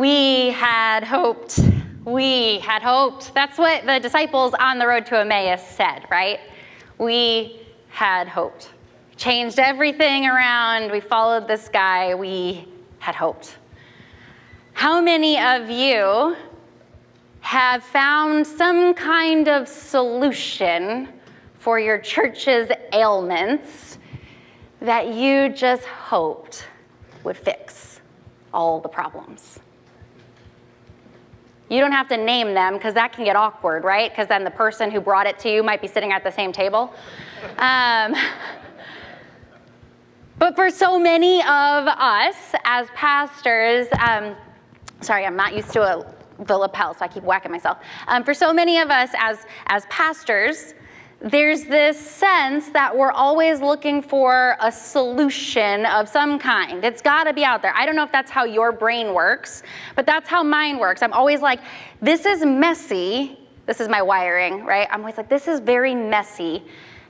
We had hoped. We had hoped. That's what the disciples on the road to Emmaus said, right? We had hoped. Changed everything around. We followed this guy. We had hoped. How many of you have found some kind of solution for your church's ailments that you just hoped would fix all the problems? You don't have to name them because that can get awkward, right? Because then the person who brought it to you might be sitting at the same table. But for so many of us as pastors, sorry, I'm not used to the lapel, so I keep whacking myself. For so many of us as pastors, there's this sense that we're always looking for a solution of some kind. It's got to be out there. I don't know if that's how your brain works, but that's how mine works. I'm always like, this is messy. This is my wiring, right? I'm always like, this is very messy,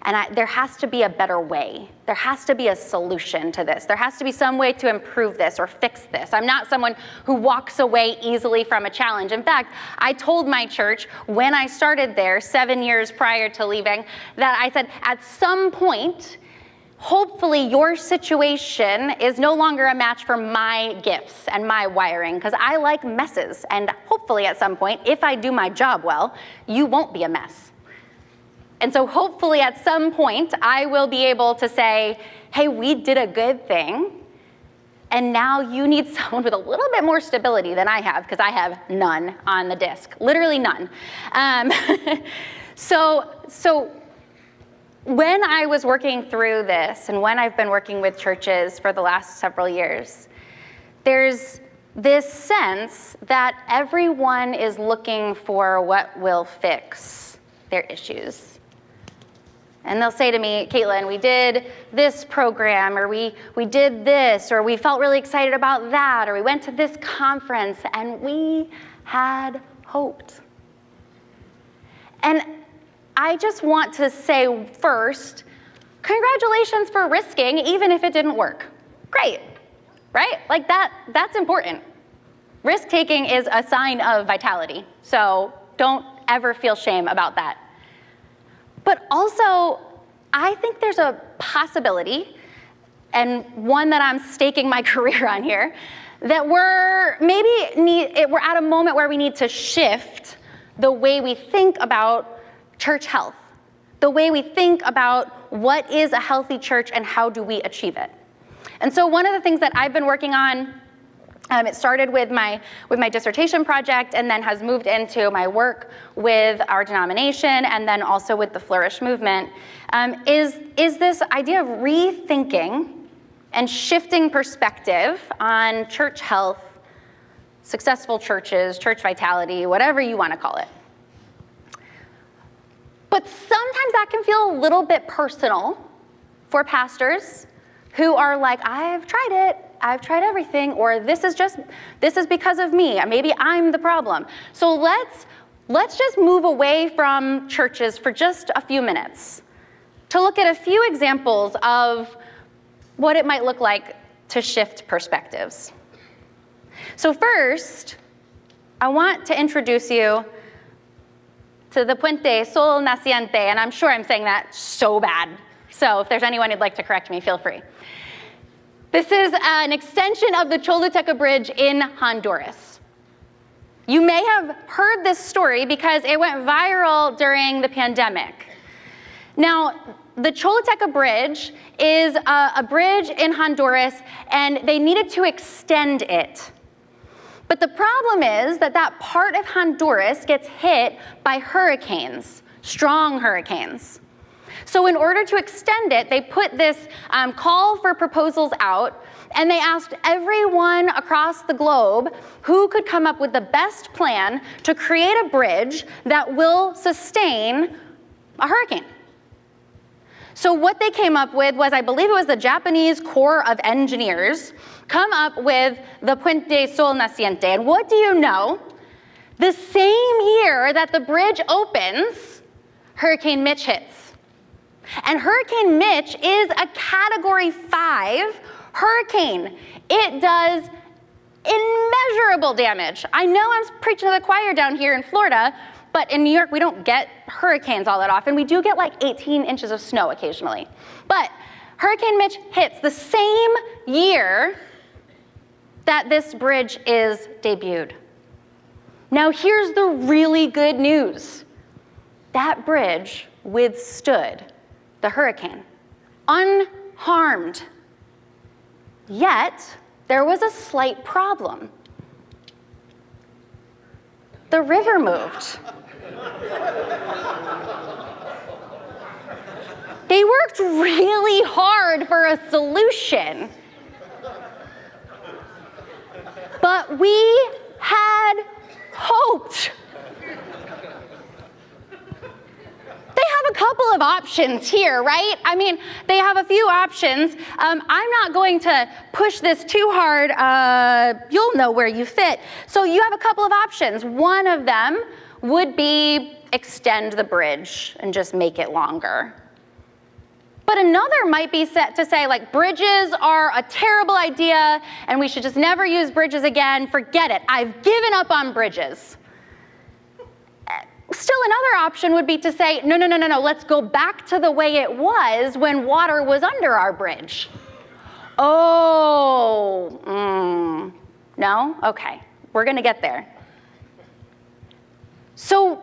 and there has to be a better way. There has to be a solution to this. There has to be some way to improve this or fix this. I'm not someone who walks away easily from a challenge. In fact, I told my church when I started there 7 years prior to leaving that I said, at some point, hopefully your situation is no longer a match for my gifts and my wiring, because I like messes. And hopefully at some point, if I do my job well, you won't be a mess. And so hopefully at some point, I will be able to say, hey, we did a good thing, and now you need someone with a little bit more stability than I have, because I have none on the disc, literally none. So when I was working through this, and when I've been working with churches for the last several years, there's this sense that everyone is looking for what will fix their issues. And they'll say to me, Kaitlyn, we did this program, or we did this, or we felt really excited about that, or we went to this conference, and we had hoped. And I just want to say first, congratulations for risking, even if it didn't work. Great, right? Like that's important. Risk-taking is a sign of vitality, so don't ever feel shame about that. But also, I think there's a possibility, and one that I'm staking my career on here, that we're at a moment where we need to shift the way we think about church health, the way we think about what is a healthy church and how do we achieve it. And so one of the things that I've been working on, it started with my dissertation project and then has moved into my work with our denomination and then also with the Flourish movement, is this idea of rethinking and shifting perspective on church health, successful churches, church vitality, whatever you want to call it. But sometimes that can feel a little bit personal for pastors who are like, I've tried it. I've tried everything, or this is because of me. Maybe I'm the problem. So let's just move away from churches for just a few minutes to look at a few examples of what it might look like to shift perspectives. So first, I want to introduce you to the Puente Sol Naciente, and I'm sure I'm saying that so bad. So if there's anyone who'd like to correct me, feel free. This is an extension of the Choluteca Bridge in Honduras. You may have heard this story because it went viral during the pandemic. Now, the Choluteca Bridge is a bridge in Honduras, and they needed to extend it. But the problem is that part of Honduras gets hit by hurricanes, strong hurricanes. So in order to extend it, they put this call for proposals out, and they asked everyone across the globe who could come up with the best plan to create a bridge that will sustain a hurricane. So what they came up with was, I believe it was the Japanese Corps of Engineers, come up with the Puente Sol Naciente. And what do you know? The same year that the bridge opens, Hurricane Mitch hits. And Hurricane Mitch is a Category 5 hurricane. It does immeasurable damage. I know I'm preaching to the choir down here in Florida, but in New York, we don't get hurricanes all that often. We do get like 18 inches of snow occasionally. But Hurricane Mitch hits the same year that this bridge is debuted. Now here's the really good news. That bridge withstood the hurricane, unharmed. Yet, there was a slight problem. The river moved. They worked really hard for a solution. But we had hoped. They have a couple of options here, right? I mean, they have a few options. I'm not going to push this too hard. You'll know where you fit. So you have a couple of options. One of them would be extend the bridge and just make it longer. But another might be set to say, like, bridges are a terrible idea and we should just never use bridges again. Forget it. I've given up on bridges. Still another option would be to say, no, let's go back to the way it was when water was under our bridge. No? Okay, we're gonna get there. So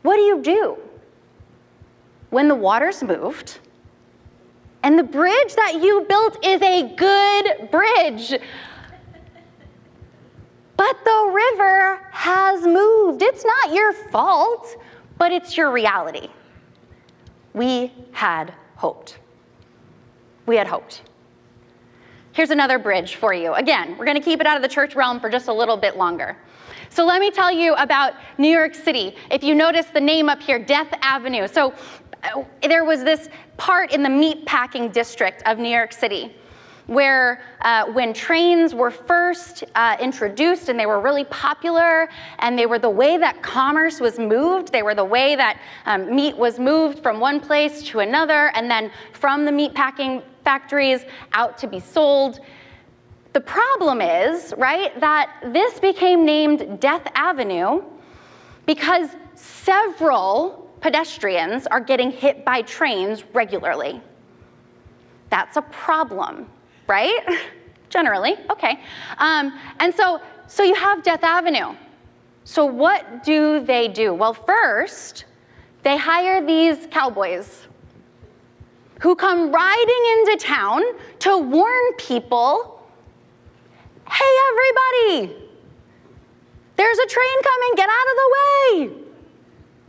what do when the water's moved and the bridge that you built is a good bridge? But the river has moved. It's not your fault, but it's your reality. We had hoped. We had hoped. Here's another bridge for you. Again, we're going to keep it out of the church realm for just a little bit longer. So let me tell you about New York City. If you notice the name up here, Death Avenue. So there was this part in the meatpacking district of New York City where when trains were first introduced and they were really popular and they were the way that commerce was moved, they were the way that meat was moved from one place to another and then from the meatpacking factories out to be sold. The problem is, right, that this became named Death Avenue because several pedestrians are getting hit by trains regularly. That's a problem. Right? Generally, okay. And so you have Death Avenue. So what do? Well, first, they hire these cowboys who come riding into town to warn people, hey, everybody, there's a train coming, get out of the way.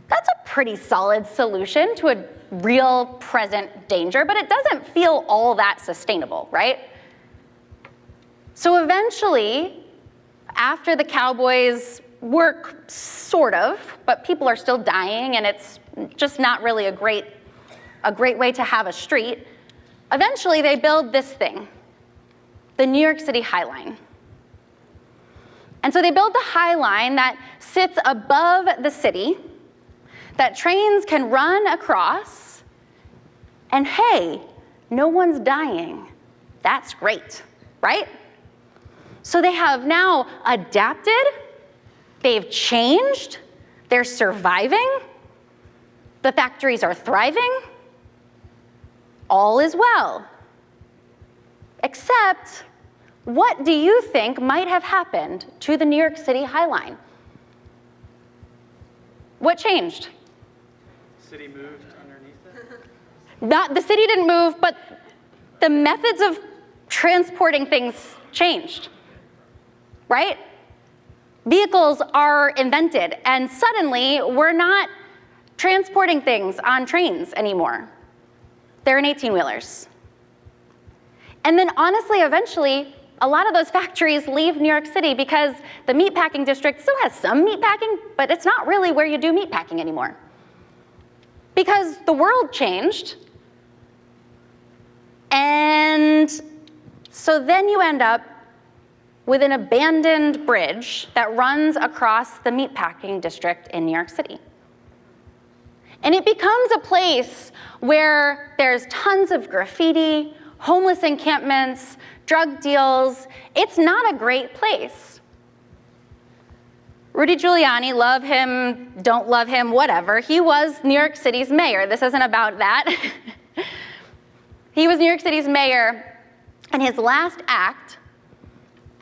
That's a pretty solid solution to a real present danger, but it doesn't feel all that sustainable, right? So eventually, after the cowboys work, sort of, but people are still dying and it's just not really a great way to have a street, eventually they build this thing, the New York City High Line. And so they build the High Line that sits above the city, that trains can run across, and hey, no one's dying. That's great, right? So they have now adapted, they've changed, they're surviving, the factories are thriving, all is well. Except, what do you think might have happened to the New York City High Line? What changed? City moved underneath it? The city didn't move, but the methods of transporting things changed, right? Vehicles are invented, and suddenly we're not transporting things on trains anymore. They're in 18-wheelers. And then honestly, eventually, a lot of those factories leave New York City because the meatpacking district still has some meatpacking, but it's not really where you do meatpacking anymore. Because the world changed, and so then you end up with an abandoned bridge that runs across the meatpacking district in New York City. And it becomes a place where there's tons of graffiti, homeless encampments, drug deals. It's not a great place. Rudy Giuliani, love him, don't love him, whatever. He was New York City's mayor. This isn't about that. He was New York City's mayor, and his last act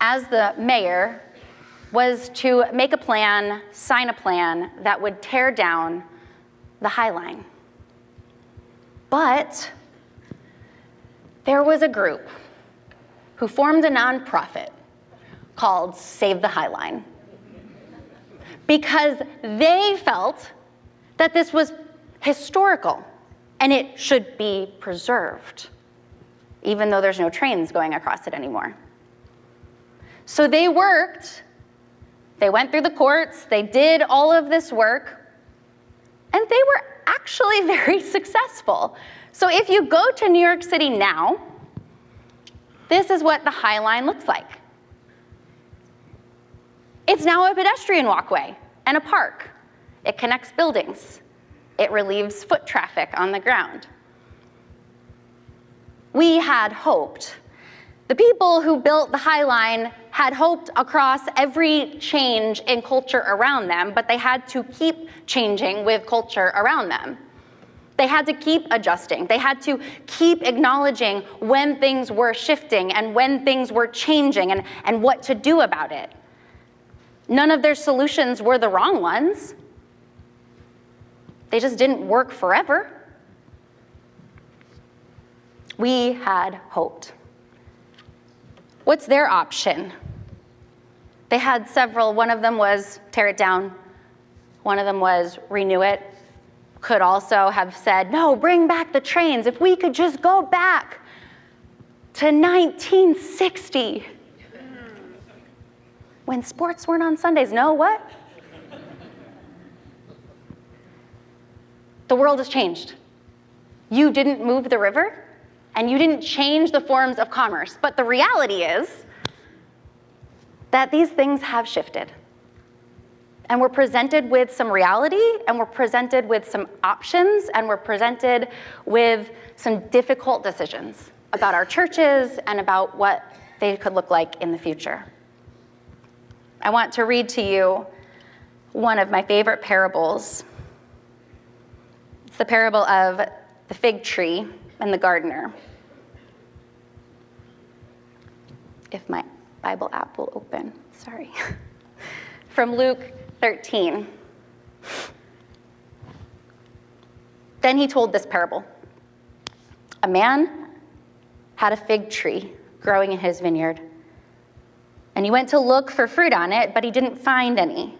as the mayor was to make a plan, sign a plan that would tear down the High Line. But there was a group who formed a nonprofit called Save the High Line because they felt that this was historical and it should be preserved, even though there's no trains going across it anymore. So they went through the courts, they did all of this work, and they were actually very successful. So if you go to New York City now, this is what the High Line looks like. It's now a pedestrian walkway and a park. It connects buildings. It relieves foot traffic on the ground. We had hoped. The people who built the High Line had hoped across every change in culture around them, but they had to keep changing with culture around them. They had to keep adjusting. They had to keep acknowledging when things were shifting and when things were changing and what to do about it. None of their solutions were the wrong ones. They just didn't work forever. We had hoped. What's their option? They had several. One of them was tear it down. One of them was renew it. Could also have said, no, bring back the trains. If we could just go back to 1960 when sports weren't on Sundays. No, what? The world has changed. You didn't move the river, and you didn't change the forms of commerce. But the reality is that these things have shifted. And we're presented with some reality, and we're presented with some options, and we're presented with some difficult decisions about our churches and about what they could look like in the future. I want to read to you one of my favorite parables. It's the parable of the fig tree and the gardener. If my Bible app will open, sorry. From Luke 13. Then he told this parable. A man had a fig tree growing in his vineyard, and he went to look for fruit on it, but he didn't find any.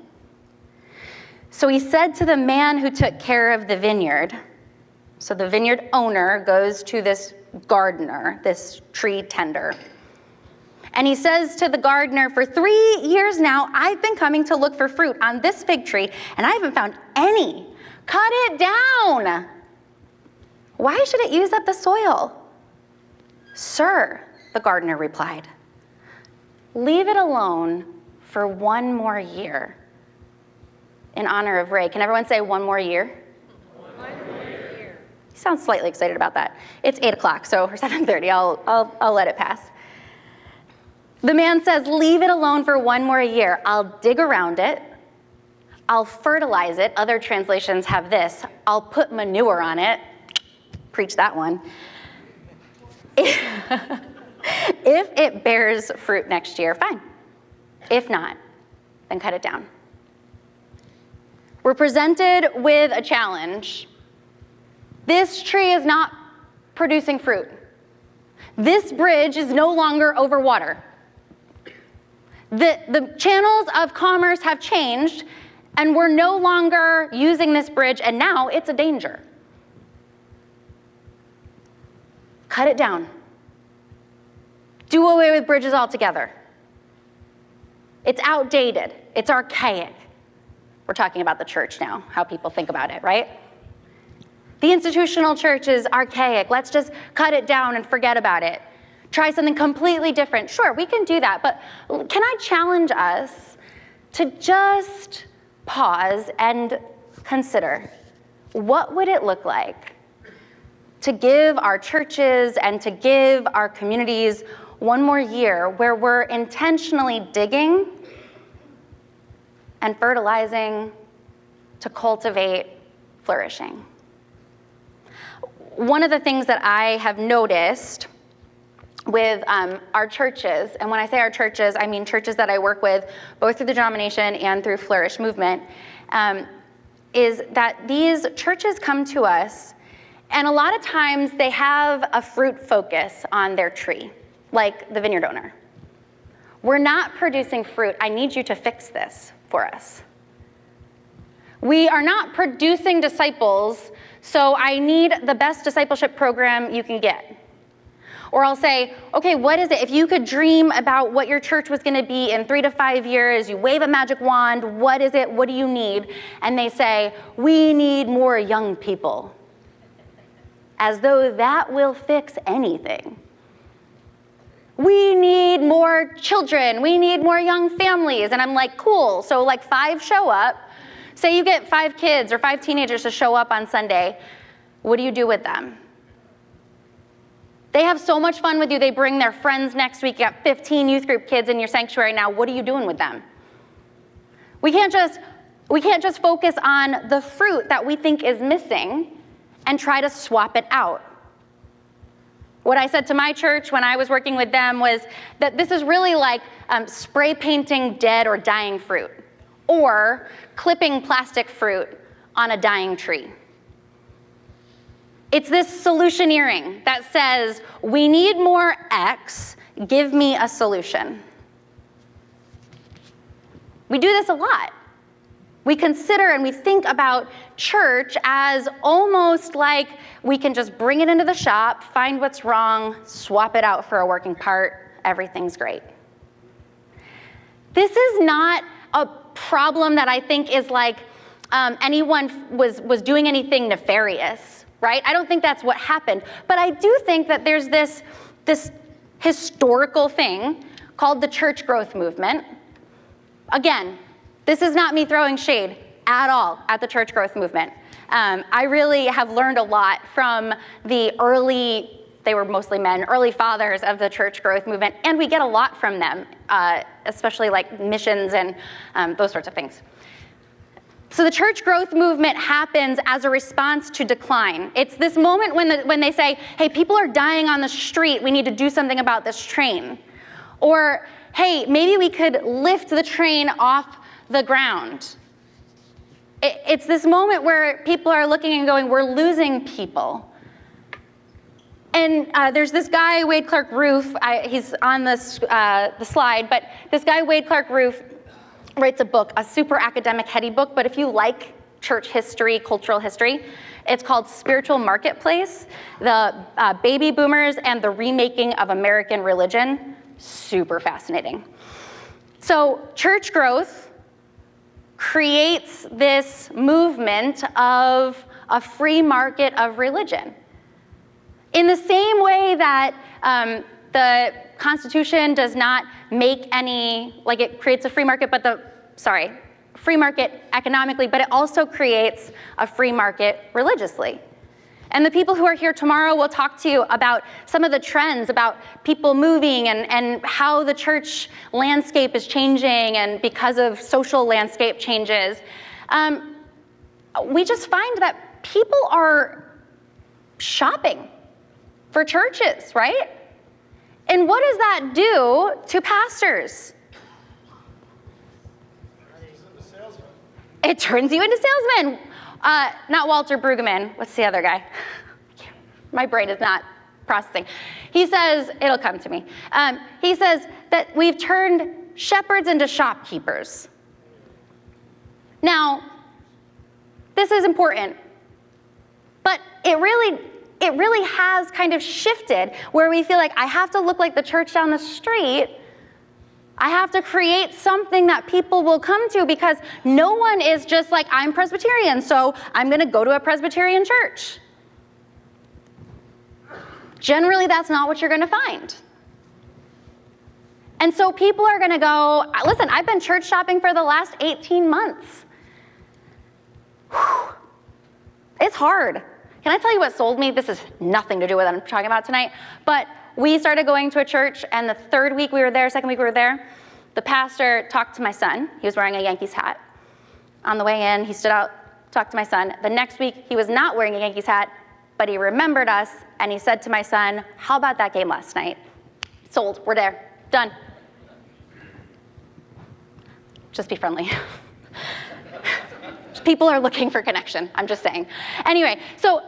So he said to the man who took care of the vineyard, so the vineyard owner goes to this gardener, this tree tender, and he says to the gardener, for 3 years now, I've been coming to look for fruit on this fig tree, and I haven't found any. Cut it down. Why should it use up the soil? Sir, the gardener replied, leave it alone for 1 more year. In honor of Ray. Can everyone say 1 more year? 1 more year. He sounds slightly excited about that. It's 8 o'clock, so or 7:30, I'll let it pass. The man says, leave it alone for 1 more year. I'll dig around it. I'll fertilize it. Other translations have this. I'll put manure on it. Preach that one. If it bears fruit next year, fine. If not, then cut it down. We're presented with a challenge. This tree is not producing fruit. This bridge is no longer over water. The channels of commerce have changed, and we're no longer using this bridge, and now it's a danger. Cut it down. Do away with bridges altogether. It's outdated. It's archaic. We're talking about the church now, how people think about it, right? The institutional church is archaic. Let's just cut it down and forget about it. Try something completely different. Sure, we can do that, but can I challenge us to just pause and consider, what would it look like to give our churches and to give our communities one more year where we're intentionally digging and fertilizing to cultivate flourishing. One of the things that I have noticed with our churches, and when I say our churches, I mean churches that I work with, both through the denomination and through Flourish Movement, is that these churches come to us, and a lot of times they have a fruit focus on their tree, like the vineyard owner. We're not producing fruit. I need you to fix this for us. We are not producing disciples, so I need the best discipleship program you can get. Or I'll say, okay, what is it? If you could dream about what your church was going to be in 3 to 5 years, you wave a magic wand, what is it? What do you need? And they say, we need more young people. As though that will fix anything. We need more children. We need more young families. And I'm like, cool. So like 5 show up. Say you get 5 kids or 5 teenagers to show up on Sunday. What do you do with them? They have so much fun with you. They bring their friends next week. You got 15 youth group kids in your sanctuary now. What are you doing with them? We can't just focus on the fruit that we think is missing and try to swap it out. What I said to my church when I was working with them was that this is really like spray painting dead or dying fruit, or clipping plastic fruit on a dying tree. It's this solutioneering that says, we need more X, give me a solution. We do this a lot. We consider and we think about church as almost like we can just bring it into the shop, find what's wrong, swap it out for a working part, everything's great. This is not a problem that I think is like anyone was doing anything nefarious, right? I don't think that's what happened. But I do think that there's this historical thing called the church growth movement. Again, this is not me throwing shade at all at the church growth movement. I really have learned a lot from the early, they were mostly men, early fathers of the church growth movement, and we get a lot from them, especially like missions and those sorts of things. So the church growth movement happens as a response to decline. It's this moment when they say, hey, people are dying on the street, we need to do something about this train. Or, hey, maybe we could lift the train off the ground. It's this moment where people are looking and going, we're losing people. And there's this guy, Wade Clark Roof, he's on the slide, but this guy, Wade Clark Roof, writes a book, a super academic, heady book, but if you like church history, cultural history, it's called Spiritual Marketplace, the Baby Boomers and the Remaking of American Religion. Super fascinating. So church growth creates this movement of a free market of religion. In the same way that the Constitution does not make any, like it creates a free market, free market economically, but it also creates a free market religiously. And the people who are here tomorrow will talk to you about some of the trends about people moving and how the church landscape is changing and because of social landscape changes. We just find that people are shopping for churches, right? And what does that do to pastors? It turns you into salesmen. Not Walter Brueggemann. What's the other guy? My brain is not processing. He says, it'll come to me. He says that we've turned shepherds into shopkeepers. Now, this is important, but it really has kind of shifted where we feel like I have to look like the church down the street. I have to create something that people will come to because no one is just like, I'm Presbyterian, so I'm going to go to a Presbyterian church. Generally, that's not what you're going to find. And so people are going to go, listen, I've been church shopping for the last 18 months. Whew. It's hard. Can I tell you what sold me? This has nothing to do with what I'm talking about tonight, but we started going to a church, and the second week we were there, the pastor talked to my son. He was wearing a Yankees hat. On the way in, he stood out, talked to my son. The next week, he was not wearing a Yankees hat, but he remembered us, and he said to my son, how about that game last night? Sold, we're there, done. Just be friendly. People are looking for connection, I'm just saying. Anyway, so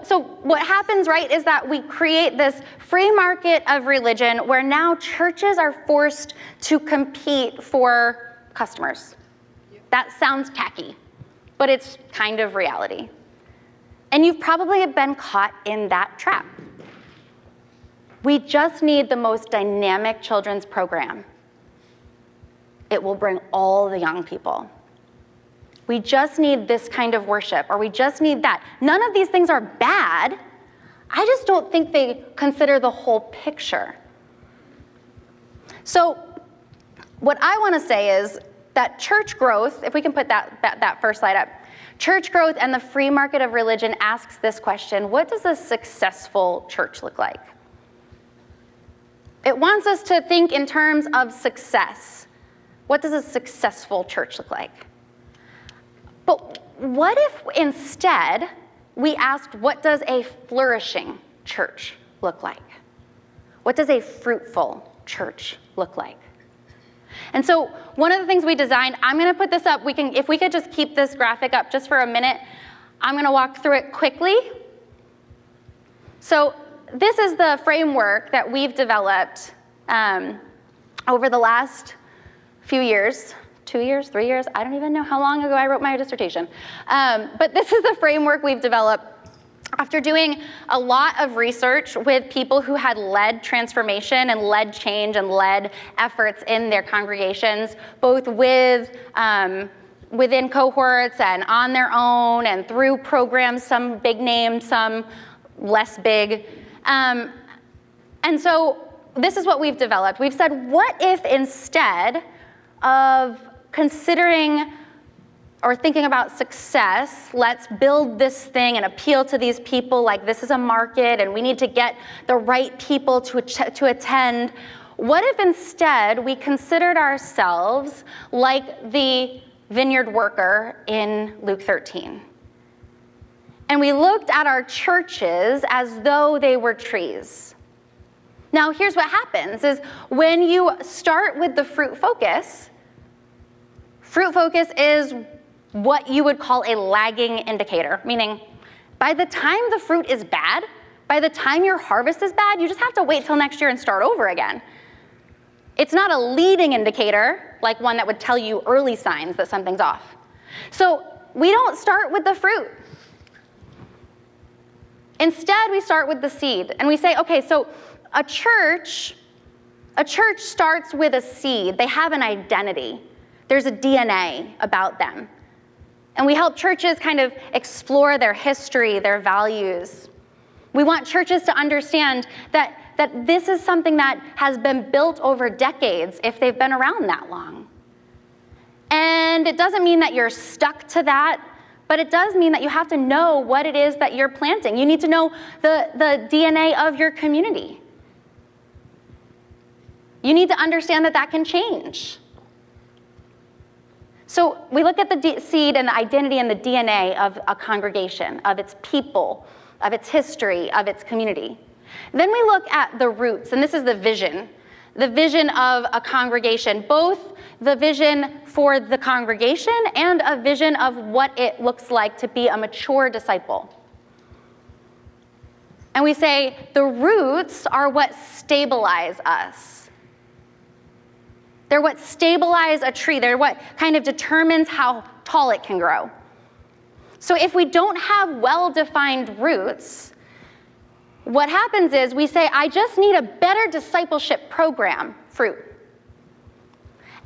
what happens, right, is that we create this free market of religion where now churches are forced to compete for customers. That sounds tacky, but it's kind of reality. And you've probably been caught in that trap. We just need the most dynamic children's program. It will bring all the young people. We just need this kind of worship, or we just need that. None of these things are bad. I just don't think they consider the whole picture. So what I want to say is that church growth, if we can put that first slide up, church growth and the free market of religion asks this question: what does a successful church look like? It wants us to think in terms of success. What does a successful church look like? But what if instead we asked, what does a flourishing church look like? What does a fruitful church look like? And so one of the things we designed, I'm going to put this up. If we could just keep this graphic up just for a minute, I'm going to walk through it quickly. So this is the framework that we've developed over the last few years. 2 years, 3 years, I don't even know how long ago I wrote my dissertation. But this is the framework we've developed after doing a lot of research with people who had led transformation and led change and led efforts in their congregations, both with within cohorts and on their own and through programs, some big names, some less big. And so this is what we've developed. We've said, what if instead of considering or thinking about success, let's build this thing and appeal to these people like this is a market and we need to get the right people to attend. What if instead we considered ourselves like the vineyard worker in Luke 13? And we looked at our churches as though they were trees. Now, here's what happens is when you start with the fruit focus is what you would call a lagging indicator, meaning by the time the fruit is bad, by the time your harvest is bad, you just have to wait till next year and start over again. It's not a leading indicator, like one that would tell you early signs that something's off. So we don't start with the fruit. Instead, we start with the seed, and we say, okay, so a church starts with a seed. They have an identity. There's a DNA about them. And we help churches kind of explore their history, their values. We want churches to understand that this is something that has been built over decades if they've been around that long. And it doesn't mean that you're stuck to that, but it does mean that you have to know what it is that you're planting. You need to know the DNA of your community. You need to understand that can change. So we look at the seed and the identity and the DNA of a congregation, of its people, of its history, of its community. Then we look at the roots, and this is the vision of a congregation, both the vision for the congregation and a vision of what it looks like to be a mature disciple. And we say the roots are what stabilize us. They're what stabilize a tree. They're what kind of determines how tall it can grow. So if we don't have well-defined roots, what happens is we say, I just need a better discipleship program, fruit.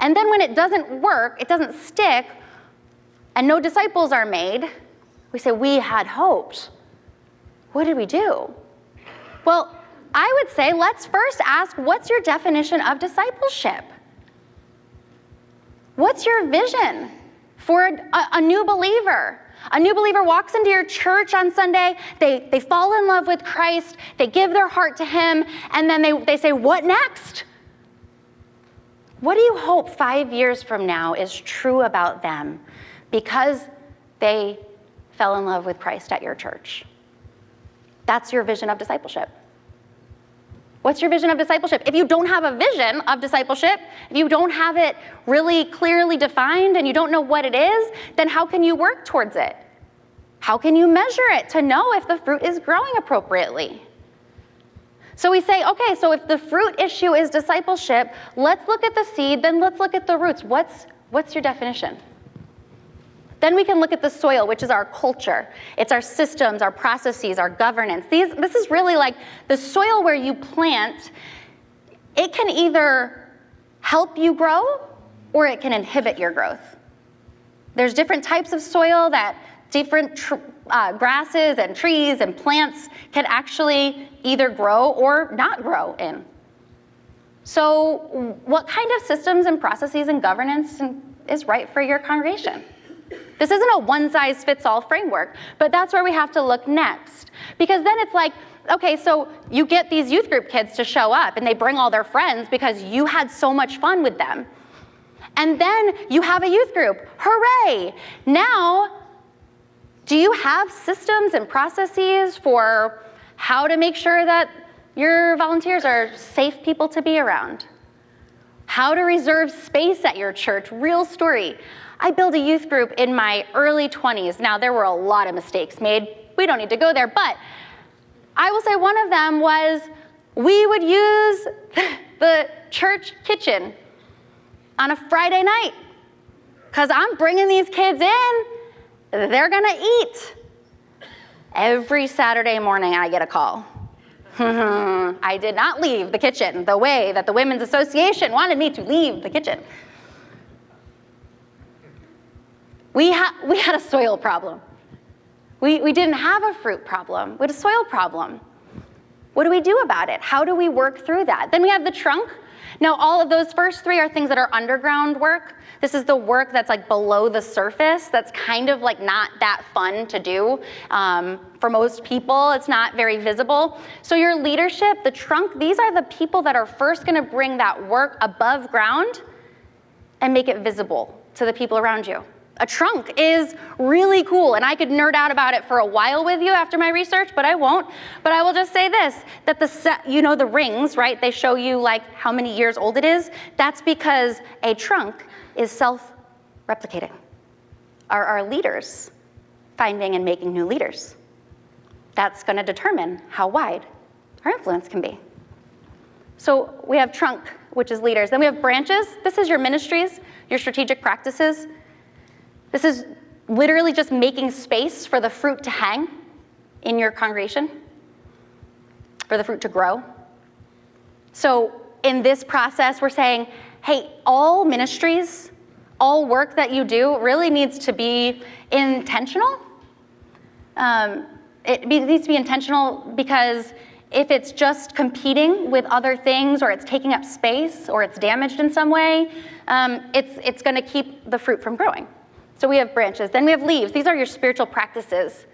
And then when it doesn't work, it doesn't stick, and no disciples are made, we say, we had hoped. What did we do? Well, I would say let's first ask, what's your definition of discipleship? What's your vision for a new believer? A new believer walks into your church on Sunday, they fall in love with Christ, they give their heart to him, and then they say, what next? What do you hope 5 years from now is true about them because they fell in love with Christ at your church? That's your vision of discipleship. What's your vision of discipleship? If you don't have a vision of discipleship, if you don't have it really clearly defined and you don't know what it is, then how can you work towards it? How can you measure it to know if the fruit is growing appropriately? So we say, okay, so if the fruit issue is discipleship, let's look at the seed, then let's look at the roots. What's your definition? Then we can look at the soil, which is our culture. It's our systems, our processes, our governance. This is really like the soil where you plant. It can either help you grow or it can inhibit your growth. There's different types of soil that different grasses and trees and plants can actually either grow or not grow in. So what kind of systems and processes and governance is right for your congregation? This isn't a one-size-fits-all framework, but that's where we have to look next. Because then it's like, okay, so you get these youth group kids to show up and they bring all their friends because you had so much fun with them. And then you have a youth group. Hooray! Now, do you have systems and processes for how to make sure that your volunteers are safe people to be around? How to reserve space at your church? Real story. I built a youth group in my early 20s. Now, there were a lot of mistakes made. We don't need to go there, but I will say one of them was we would use the church kitchen on a Friday night because I'm bringing these kids in. They're gonna eat. Every Saturday morning I get a call. I did not leave the kitchen the way that the Women's Association wanted me to leave the kitchen. We had a soil problem. We didn't have a fruit problem. We had a soil problem. What do we do about it? How do we work through that? Then we have the trunk. Now, all of those first three are things that are underground work. This is the work that's like below the surface. That's kind of like not that fun to do. For most people, it's not very visible. So your leadership, the trunk, these are the people that are first gonna bring that work above ground and make it visible to the people around you. A trunk is really cool, and I could nerd out about it for a while with you after my research, but I won't. But I will just say this, that the rings, right? They show you like how many years old it is. That's because a trunk is self-replicating. Our leaders finding and making new leaders. That's gonna determine how wide our influence can be. So we have trunk, which is leaders. Then we have branches. This is your ministries, your strategic practices. This is literally just making space for the fruit to hang in your congregation, for the fruit to grow. So in this process, we're saying, hey, all ministries, all work that you do really needs to be intentional. It needs to be intentional because if it's just competing with other things or it's taking up space or it's damaged in some way, it's gonna keep the fruit from growing. So we have branches. Then we have leaves. These are your spiritual practices.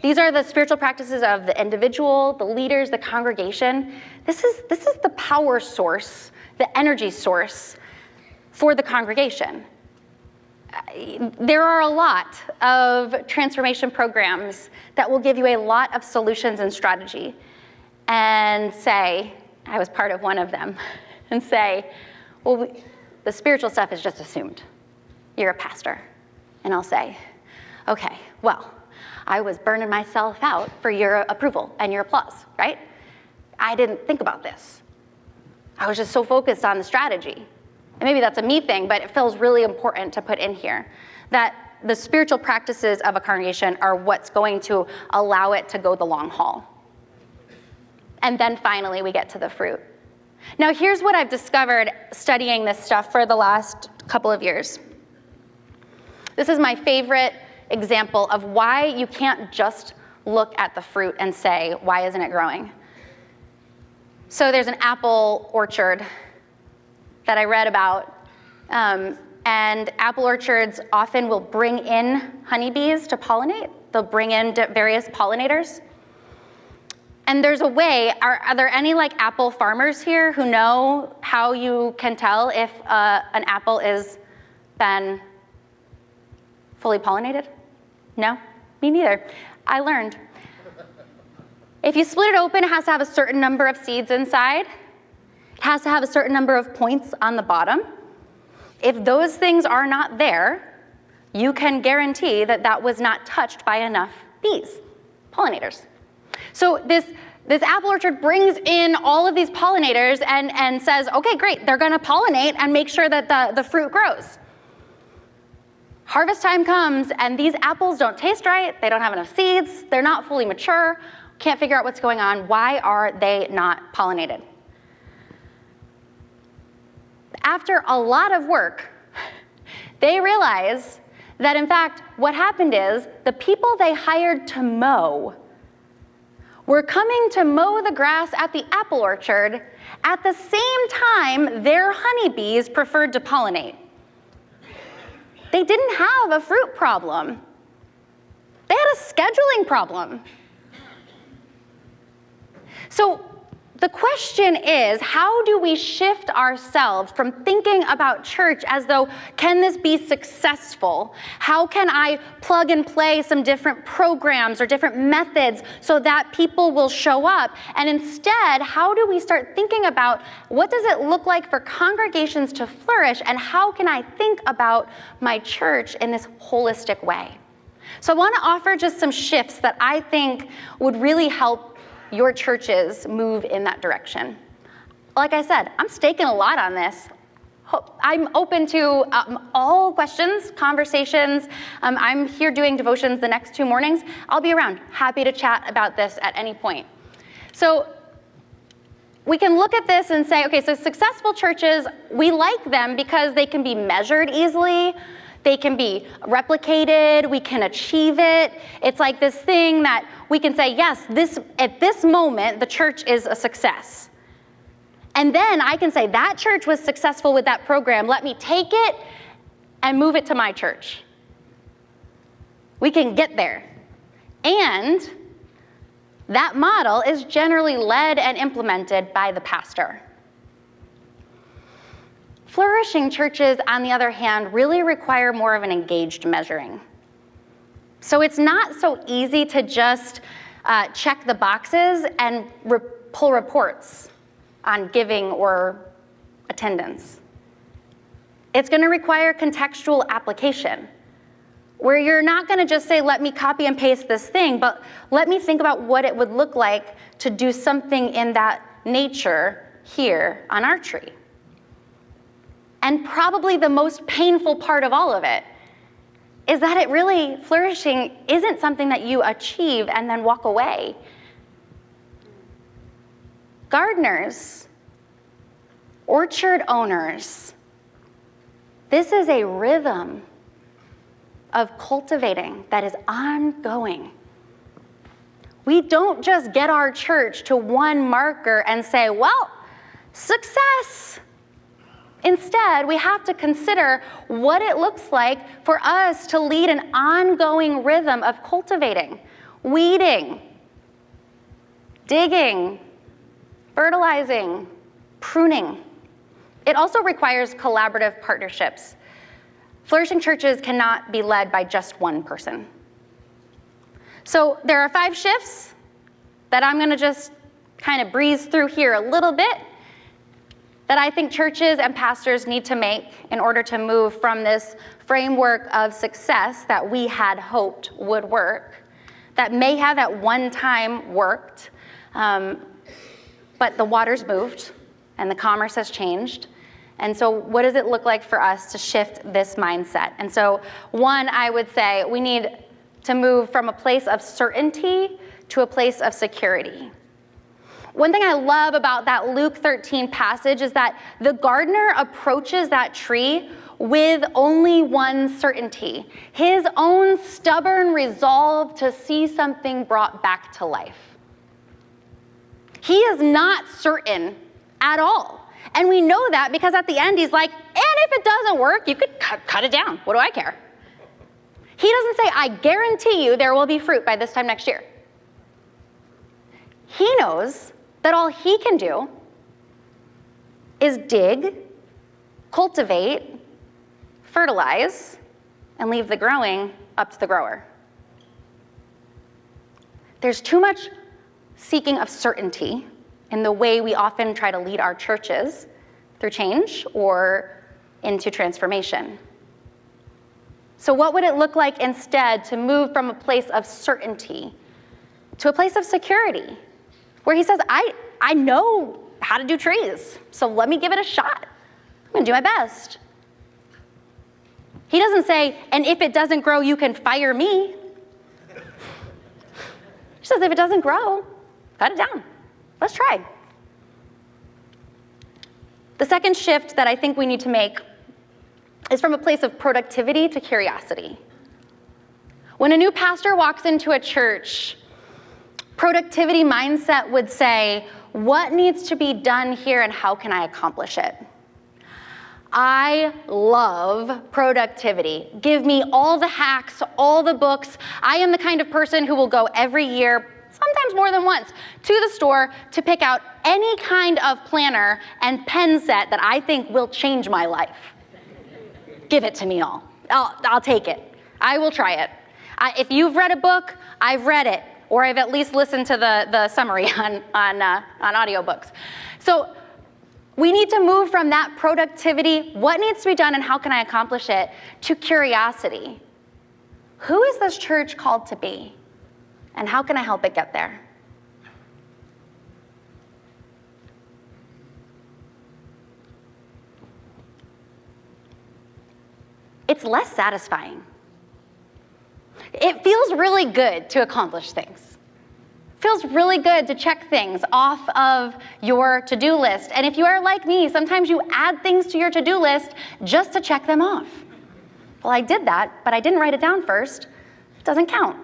These are the spiritual practices of the individual, the leaders, the congregation. This is the power source, the energy source for the congregation. There are a lot of transformation programs that will give you a lot of solutions and strategy and say, I was part of one of them, and say, well, the spiritual stuff is just assumed. You're a pastor. And I'll say, okay, well, I was burning myself out for your approval and your applause, right? I didn't think about this. I was just so focused on the strategy. And maybe that's a me thing, but it feels really important to put in here that the spiritual practices of a congregation are what's going to allow it to go the long haul. And then finally, we get to the fruit. Now, here's what I've discovered studying this stuff for the last couple of years. This is my favorite example of why you can't just look at the fruit and say, why isn't it growing? So there's an apple orchard that I read about And apple orchards often will bring in honeybees to pollinate. They'll bring in various pollinators. And there's a way, are there any like apple farmers here who know how you can tell if an apple is been fully pollinated? No? Me neither. I learned. If you split it open, it has to have a certain number of seeds inside. It has to have a certain number of points on the bottom. If those things are not there, you can guarantee that that was not touched by enough bees, pollinators. So this apple orchard brings in all of these pollinators and says, okay, great, they're gonna pollinate and make sure that the fruit grows. Harvest time comes and these apples don't taste right, they don't have enough seeds, they're not fully mature, can't figure out what's going on. Why are they not pollinated? After a lot of work, they realize that in fact, what happened is the people they hired to mow were coming to mow the grass at the apple orchard at the same time their honeybees preferred to pollinate. They didn't have a fruit problem. They had a scheduling problem. So the question is, how do we shift ourselves from thinking about church as though, can this be successful? How can I plug and play some different programs or different methods so that people will show up? And instead, how do we start thinking about what does it look like for congregations to flourish, and how can I think about my church in this holistic way? So I want to offer just some shifts that I think would really help your churches move in that direction. Like I said, I'm staking a lot on this. I'm open to all questions, conversations. I'm here doing devotions the next 2 mornings. I'll be around, happy to chat about this at any point. So we can look at this and say, okay, so successful churches, we like them because they can be measured easily. They can be replicated, we can achieve it. It's like this thing that we can say, yes, at this moment, the church is a success. And then I can say, that church was successful with that program. Let me take it and move it to my church. We can get there. And that model is generally led and implemented by the pastor. Flourishing churches, on the other hand, really require more of an engaged measuring. So it's not so easy to just check the boxes and pull reports on giving or attendance. It's going to require contextual application, where you're not going to just say, let me copy and paste this thing, but let me think about what it would look like to do something in that nature here on our tree. And probably the most painful part of all of it is that it really, flourishing isn't something that you achieve and then walk away. Gardeners, orchard owners, this is a rhythm of cultivating that is ongoing. We don't just get our church to one marker and say, well, success. Instead, we have to consider what it looks like for us to lead an ongoing rhythm of cultivating, weeding, digging, fertilizing, pruning. It also requires collaborative partnerships. Flourishing churches cannot be led by just one person. So there are 5 shifts that I'm going to just kind of breeze through here a little bit, that I think churches and pastors need to make in order to move from this framework of success that we had hoped would work, that may have at one time worked, but the water's moved and the commerce has changed. And so what does it look like for us to shift this mindset? And so one, I would say we need to move from a place of certainty to a place of security. One thing I love about that Luke 13 passage is that the gardener approaches that tree with only one certainty, his own stubborn resolve to see something brought back to life. He is not certain at all. And we know that because at the end he's like, and if it doesn't work, you could cut it down. What do I care? He doesn't say, I guarantee you there will be fruit by this time next year. He knows that all he can do is dig, cultivate, fertilize, and leave the growing up to the grower. There's too much seeking of certainty in the way we often try to lead our churches through change or into transformation. So what would it look like instead to move from a place of certainty to a place of security, where he says, I know how to do trees, so let me give it a shot. I'm gonna do my best. He doesn't say, and if it doesn't grow, you can fire me. He says, if it doesn't grow, cut it down. Let's try. The second shift that I think we need to make is from a place of productivity to curiosity. When a new pastor walks into a church, productivity mindset would say, what needs to be done here and how can I accomplish it? I love productivity. Give me all the hacks, all the books. I am the kind of person who will go every year, sometimes more than once, to the store to pick out any kind of planner and pen set that I think will change my life. Give it to me all. I'll take it. I will try it. If you've read a book, I've read it, or I've at least listened to the summary on audiobooks. So we need to move from that productivity, what needs to be done and how can I accomplish it, to curiosity. Who is this church called to be? And how can I help it get there? It's less satisfying. It feels really good to accomplish things. It feels really good to check things off of your to-do list. And if you are like me, sometimes you add things to your to-do list just to check them off. Well, I did that, but I didn't write it down first. It doesn't count.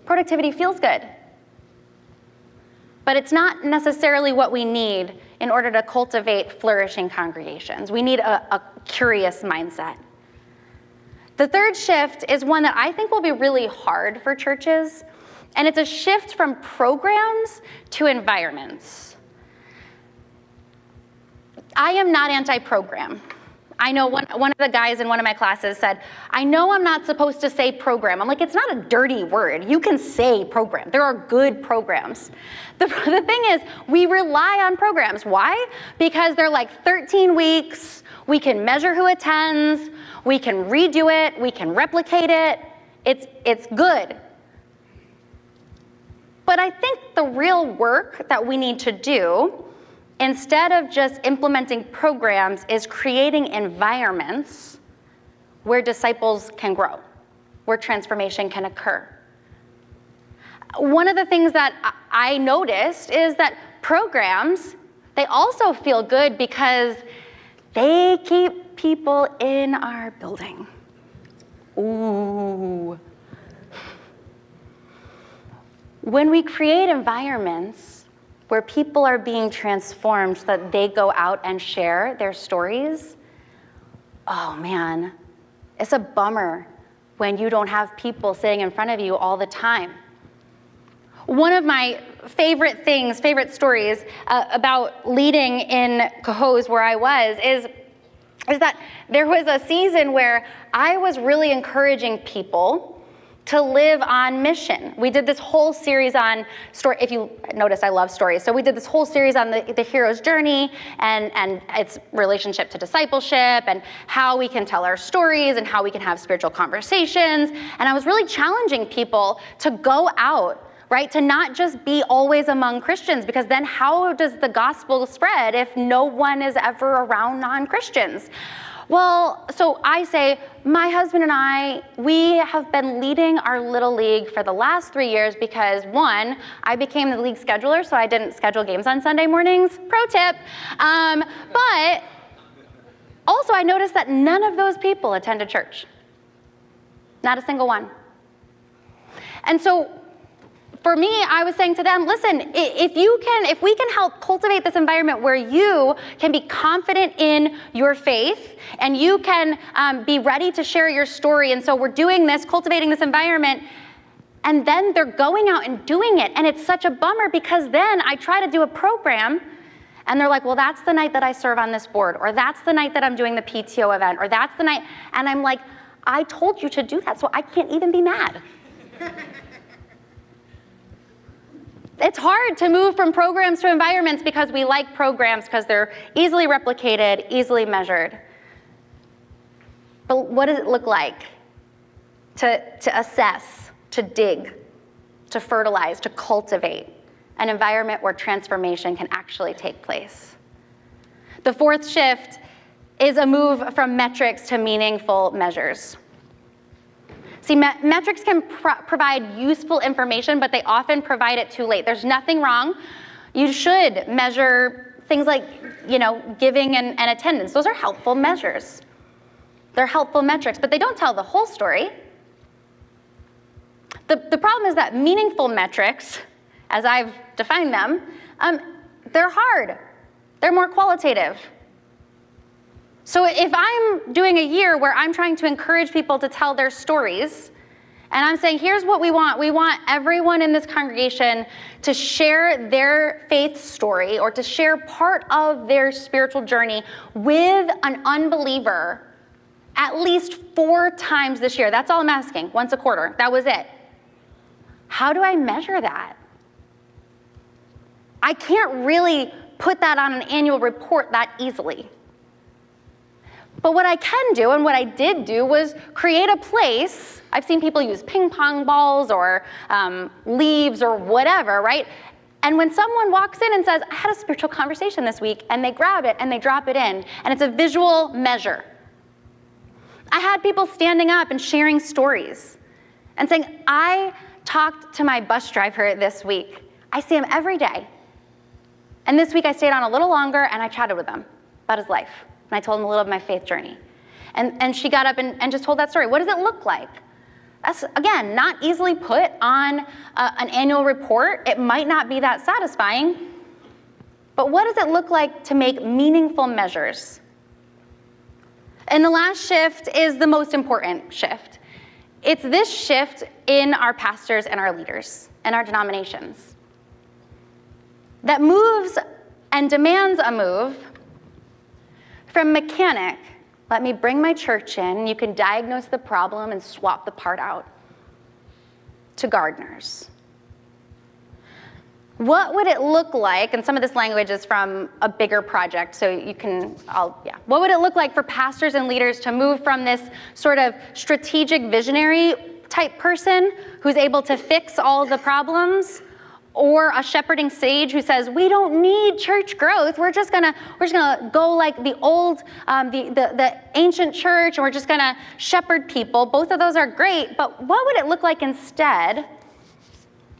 Productivity feels good. But it's not necessarily what we need in order to cultivate flourishing congregations. We need a curious mindset. The third shift is one that I think will be really hard for churches, and it's a shift from programs to environments. I am not anti-program. I know one of the guys in one of my classes said, I know I'm not supposed to say program. I'm like, it's not a dirty word. You can say program. There are good programs. The thing is, we rely on programs. Why? Because they're like 13 weeks. We can measure who attends. We can redo it. We can replicate it. It's good. But I think the real work that we need to do, instead of just implementing programs, is creating environments where disciples can grow, where transformation can occur. One of the things that I noticed is that programs, they also feel good because they keep people in our building. Ooh. When we create environments where people are being transformed so that they go out and share their stories, oh man, it's a bummer when you don't have people sitting in front of you all the time. One of my favorite stories about leading in Cohoes, where I was, is that there was a season where I was really encouraging people to live on mission. We did this whole series on story. If you notice, I love stories. So we did this whole series on the hero's journey and its relationship to discipleship and how we can tell our stories and how we can have spiritual conversations. And I was really challenging people to go out, right? To not just be always among Christians, because then how does the gospel spread if no one is ever around non-Christians? Well, so I say, my husband and I, we have been leading our little league for the last 3 years because, one, I became the league scheduler, so I didn't schedule games on Sunday mornings. Pro tip. But also I noticed that none of those people attended church. Not a single one. And so for me, I was saying to them, listen, if we can help cultivate this environment where you can be confident in your faith and you can be ready to share your story. And so we're doing this, cultivating this environment, and then they're going out and doing it. And it's such a bummer because then I try to do a program and they're like, well, that's the night that I serve on this board, or that's the night that I'm doing the PTO event, or that's the night. And I'm like, I told you to do that, so I can't even be mad. It's hard to move from programs to environments because we like programs because they're easily replicated, easily measured. But what does it look like to assess, to dig, to fertilize, to cultivate an environment where transformation can actually take place? The fourth shift is a move from metrics to meaningful measures. See, metrics can provide useful information, but they often provide it too late. There's nothing wrong. You should measure things like, giving and attendance. Those are helpful measures. They're helpful metrics, but they don't tell the whole story. The problem is that meaningful metrics, as I've defined them, they're hard. They're more qualitative. So if I'm doing a year where I'm trying to encourage people to tell their stories, and I'm saying, here's what we want everyone in this congregation to share their faith story or to share part of their spiritual journey with an unbeliever at least 4 times this year. That's all I'm asking, once a quarter. That was it. How do I measure that? I can't really put that on an annual report that easily. But what I can do, and what I did do, was create a place. I've seen people use ping pong balls or leaves or whatever, right? And when someone walks in and says, I had a spiritual conversation this week, and they grab it and they drop it in, and it's a visual measure. I had people standing up and sharing stories and saying, I talked to my bus driver this week. I see him every day. And this week I stayed on a little longer and I chatted with him about his life. And I told him a little of my faith journey. And she got up and just told that story. What does it look like? That's, again, not easily put on an annual report. It might not be that satisfying. But what does it look like to make meaningful measures? And the last shift is the most important shift. It's this shift in our pastors and our leaders and our denominations that moves and demands a move from mechanic, let me bring my church in, you can diagnose the problem and swap the part out, to gardeners. What would it look like, and some of this language is from a bigger project, so you can, What would it look like for pastors and leaders to move from this sort of strategic visionary type person who's able to fix all the problems, or a shepherding sage who says, we don't need church growth. We're just gonna go like the old, the ancient church, and we're just gonna shepherd people. Both of those are great, but what would it look like instead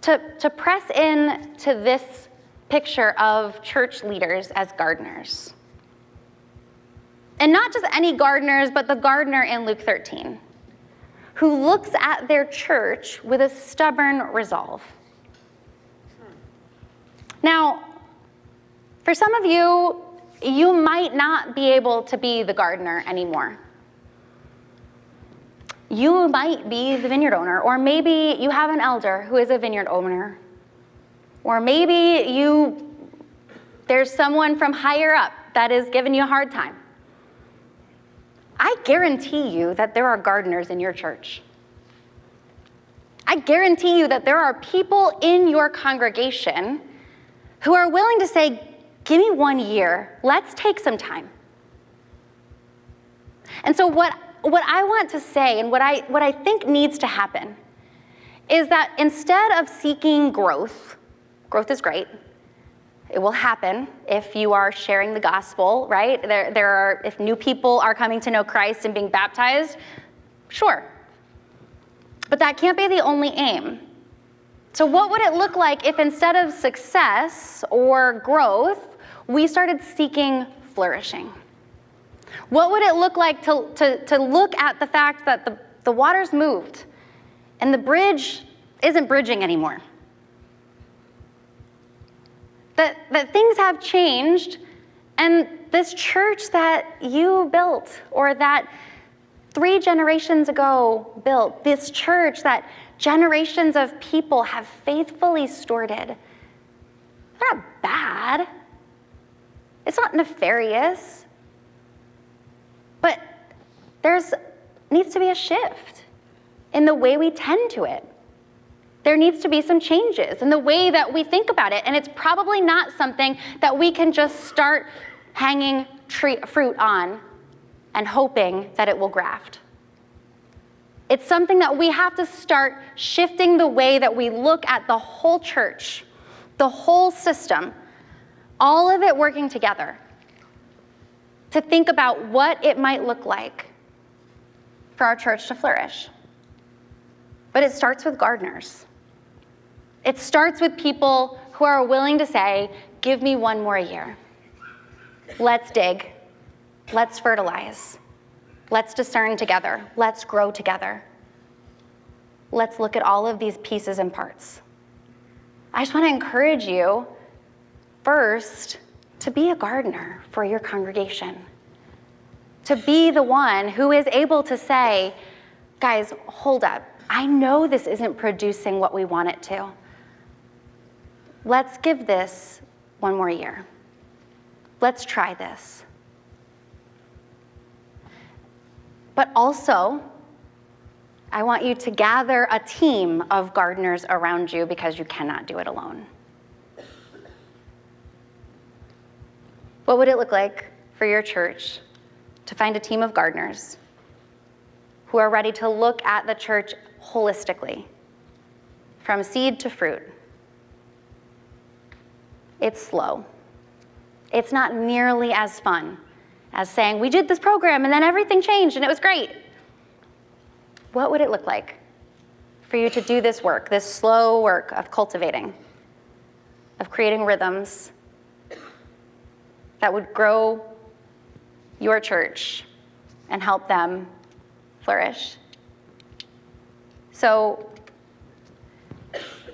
to press in to this picture of church leaders as gardeners? And not just any gardeners, but the gardener in Luke 13, who looks at their church with a stubborn resolve. Now, for some of you, you might not be able to be the gardener anymore. You might be the vineyard owner, or maybe you have an elder who is a vineyard owner. Or maybe there's someone from higher up that is giving you a hard time. I guarantee you that there are gardeners in your church. I guarantee you that there are people in your congregation who are willing to say, give me 1 year, let's take some time. And so what I want to say, and what I think needs to happen, is that instead of seeking growth is great. It will happen if you are sharing the gospel, right? If new people are coming to know Christ and being baptized, sure. But that can't be the only aim. So what would it look like if instead of success or growth, we started seeking flourishing? What would it look like to look at the fact that the water's moved and the bridge isn't bridging anymore? that things have changed, and this church that you built, or that 3 generations ago built, this church that generations of people have faithfully stewarded, they're not bad. It's not nefarious. But needs to be a shift in the way we tend to it. There needs to be some changes in the way that we think about it. And it's probably not something that we can just start hanging fruit on and hoping that it will graft. It's something that we have to start shifting the way that we look at the whole church, the whole system, all of it working together, to think about what it might look like for our church to flourish. But it starts with gardeners. It starts with people who are willing to say, give me 1 more year. Let's dig. Let's fertilize. Let's discern together. Let's grow together. Let's look at all of these pieces and parts. I just want to encourage you, first, to be a gardener for your congregation. To be the one who is able to say, guys, hold up. I know this isn't producing what we want it to. Let's give this 1 more year. Let's try this. But also, I want you to gather a team of gardeners around you, because you cannot do it alone. What would it look like for your church to find a team of gardeners who are ready to look at the church holistically, from seed to fruit? It's slow. It's not nearly as fun as saying, we did this program and then everything changed and it was great. What would it look like for you to do this work, this slow work of cultivating, of creating rhythms that would grow your church and help them flourish? So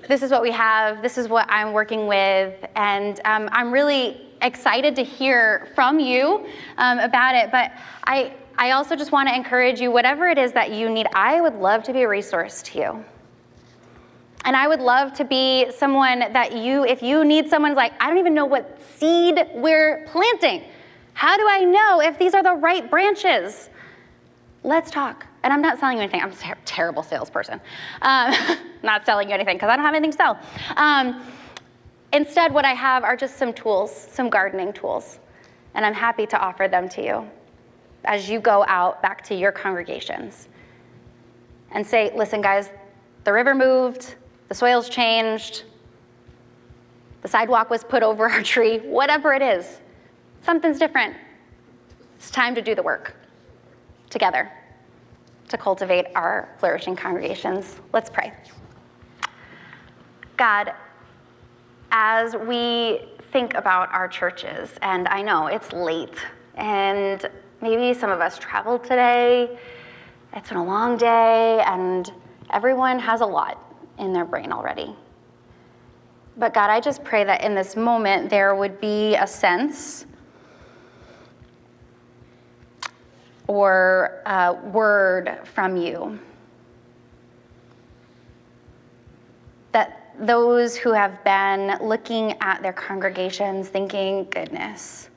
this is what we have. This is what I'm working with. And I'm really excited to hear from you about it. But I also just want to encourage you, whatever it is that you need, I would love to be a resource to you. And I would love to be someone that if you need someone's like, I don't even know what seed we're planting. How do I know if these are the right branches? Let's talk. And I'm not selling you anything. I'm a terrible salesperson. Not selling you anything because I don't have anything to sell. Instead, what I have are just some tools, some gardening tools. And I'm happy to offer them to you as you go out back to your congregations and say, listen, guys, the river moved, the soil's changed, the sidewalk was put over our tree, whatever it is, something's different. It's time to do the work together to cultivate our flourishing congregations. Let's pray. God, as we think about our churches, and I know it's late, and maybe some of us traveled today, it's been a long day, and everyone has a lot in their brain already. But God, I just pray that in this moment there would be a sense or a word from you that those who have been looking at their congregations thinking, goodness,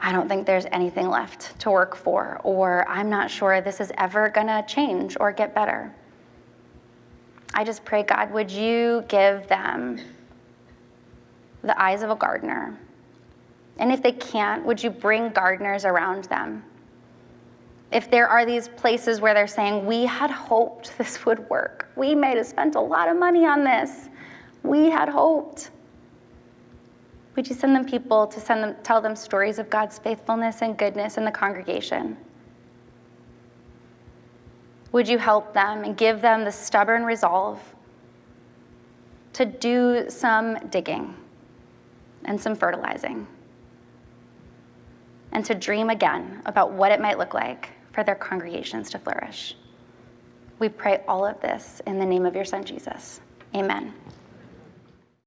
I don't think there's anything left to work for, or I'm not sure this is ever gonna change or get better. I just pray, God, would you give them the eyes of a gardener? And if they can't, would you bring gardeners around them? If there are these places where they're saying, we had hoped this would work. We might have spent a lot of money on this. We had hoped. Would you send them people to tell them stories of God's faithfulness and goodness in the congregation? Would you help them and give them the stubborn resolve to do some digging and some fertilizing and to dream again about what it might look like for their congregations to flourish? We pray all of this in the name of your Son, Jesus. Amen.